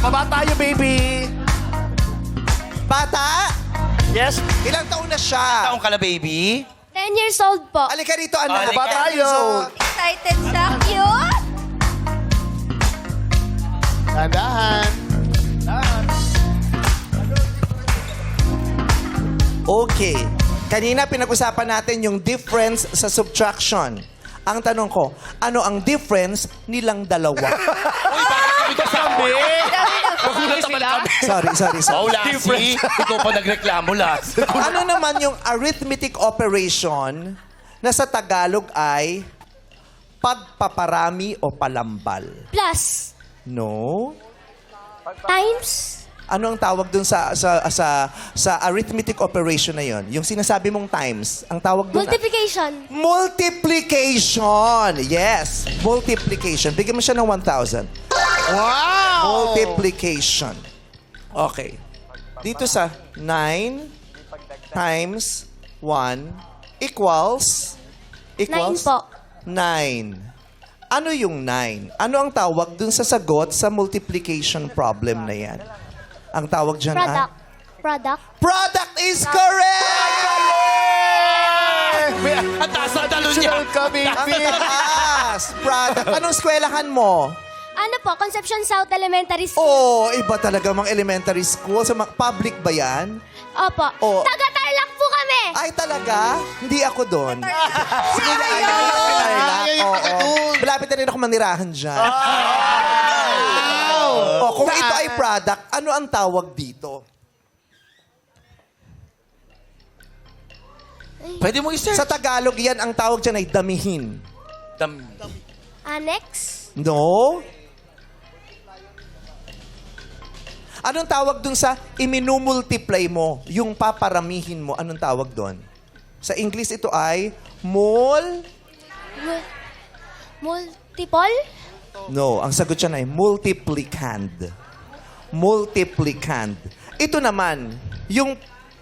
Baba tayo, baby. Bata? Yes. Ilang taon na siya? Taong ka na, baby? 10 years old po. Alika rito, anak. Halika. Baba tayo. Excited siya. Cute! Tandahan. Okay. Kanina pinag-usapan natin yung difference sa subtraction. Ang tanong ko, ano ang difference nilang dalawa? Ito sabi! Nagulat naman kami. Sorry. Oh, Lassie. Ikaw pa nagreklamo, Lassie. Ano naman yung arithmetic operation na sa Tagalog ay pagpaparami o palambal? Plus. No? Times. Ano ang tawag dun sa arithmetic operation na yon? Yung sinasabi mong times, ang tawag dun? Multiplication. Multiplication! Yes, multiplication. Bigyan mo siya ng 1,000. Wow! Multiplication. Okay. Dito sa 9 times 1 equals 9 po. 9. Ano yung 9? Ano ang tawag dun sa sagot sa multiplication problem na yan? Ang tawag dyan Product. Product. Product is correct! Ang taas na talo niya. Ka, baby. Ang taas! Product. Anong eskwelahan mo? Ano po? Concepcion South Elementary School. Oh, iba talaga mga elementary school. Sa public ba yan? Opo. Oh. Taga-Tarlac po kami. Ay, talaga? Hindi ako doon. Sige, Ay, Malapit na rin ako manirahan dyan. Oh, kung ito ay product, ano ang tawag dito? Pwede mo i-search. Sa Tagalog yan, ang tawag dyan ay damihin. Annex. No? Anong tawag dun sa iminumultiply mo, yung paparamihin mo, anong tawag doon? Sa English ito ay Multiple. No, ang sagot siya ay multiplicand. Multiplicand. Ito naman,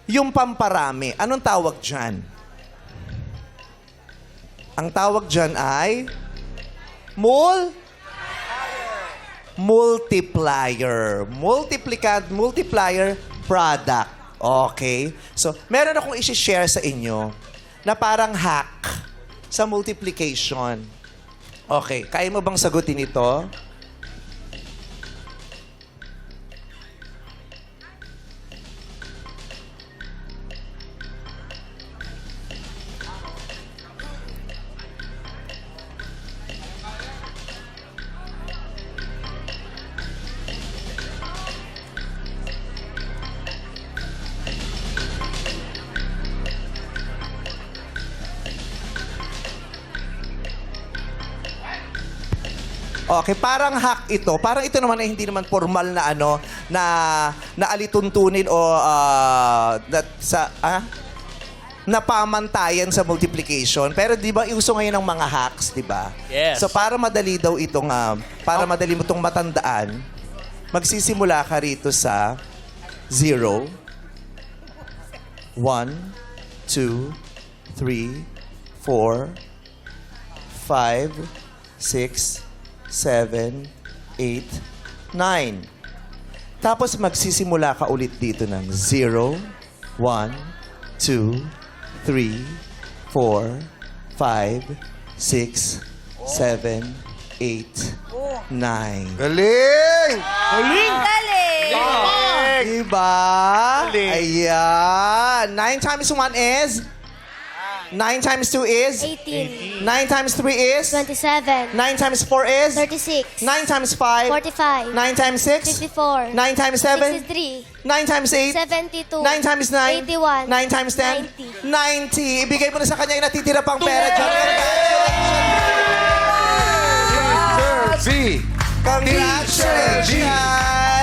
yung pamparami, anong tawag dyan? Ang tawag dyan ay multiplier. Multiplicand, multiplier, product. Okay? So, meron akong isi-share sa inyo na parang hack sa multiplication. Okay, kaya mo bang sagutin ito? Okay, parang hack ito. Parang ito naman ay hindi naman formal na ano na alituntunin o na pamantayan sa multiplication. Pero 'di ba uso ngayon ng mga hacks, 'di ba? Yes. So para madali daw itong para madali mo itong matandaan, magsisimula ka rito sa 0 1 2 3 4 5 6 7, 8, 9. Tapos magsisimula ka ulit dito ng 0, 1, 2, 3, 4, 5, 6, 7, 8, 9. Galing! Diba? Ayan. 9 times 1 is? 9 times 2 is? 18. 9 times 3 is? 27. 9 times 4 is? 36. 9 times 5? 45. 9 times 6? 54. 9 times 7? 63. 9 times 8? 72. 9 times 9? 81. 9 times 10? 90. Ibigay mo na sa kanya yung natitira pang pera dyan. V. Congratulations!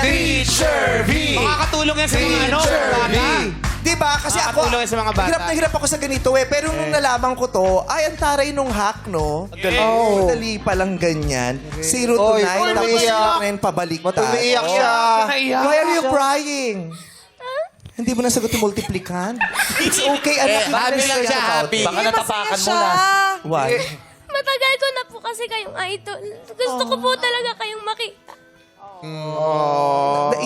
Teacher V. Makakatulong yan sa mga ano, bata. Diba? Kasi ako, Makakatulong yan sa mga bata. hirap na hirap ako sa ganito eh. Pero nung nalaman ko to, ay, ang taray nung hack, no? Oh. Madali palang ganyan. 0 to 9, Oy, tapos umiiyak. 9 pabaliktad. Umiiyak siya. Why are you crying? Hindi mo nasagot yung multiplicand? It's okay, anak. happy lang siya, happy. Baka natapakan mo na. Why? Matagal ko na po kasi kayong idol. Gusto ko po talaga kayong makita.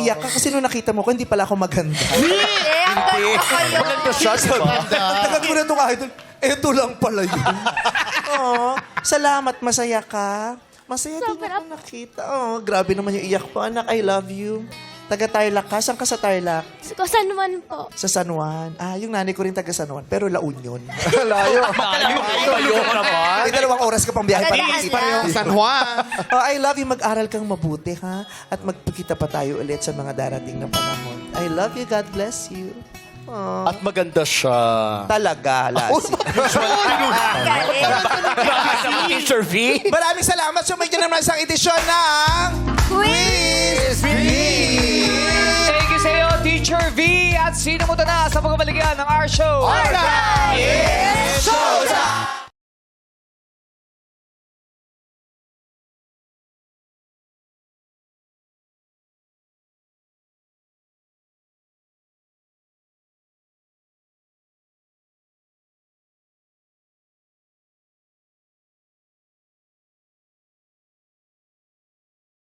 umiyak ka kasi nung nakita mo ko, hindi pala ako maganda. Ang ganda kayo. Maganda siya, di ba? Tagal mo na itong idol. Ito lang pala yun. Oo. Salamat, masaya ka. Masaya din Sobra. ako nakita. Oh, grabe naman yung iyak po. Anak, I love you. Taga Tarlac ka? Saan ka sa Tarlac? Ko San Juan po. Sa San Juan. Ah, yung nanay ko rin taga San Juan. Pero La Union. Layo. Kayo naman. May 2 oras ka pang biyahe para Dadaan makita lang. mo. San Juan. Oh, I love you. Mag-aral kang mabuti, ha? At magpakita pa tayo ulit sa mga darating na panahon. I love you. God bless you. Oh, At maganda siya. talaga, Lassie. Teacher V. Maraming salamat. So, may naman isang edisyon ng Quiz! Thank you sa iyo, Teacher V. At sino mo na sa pagkabaligyan ng our show? Alright! It's showtime!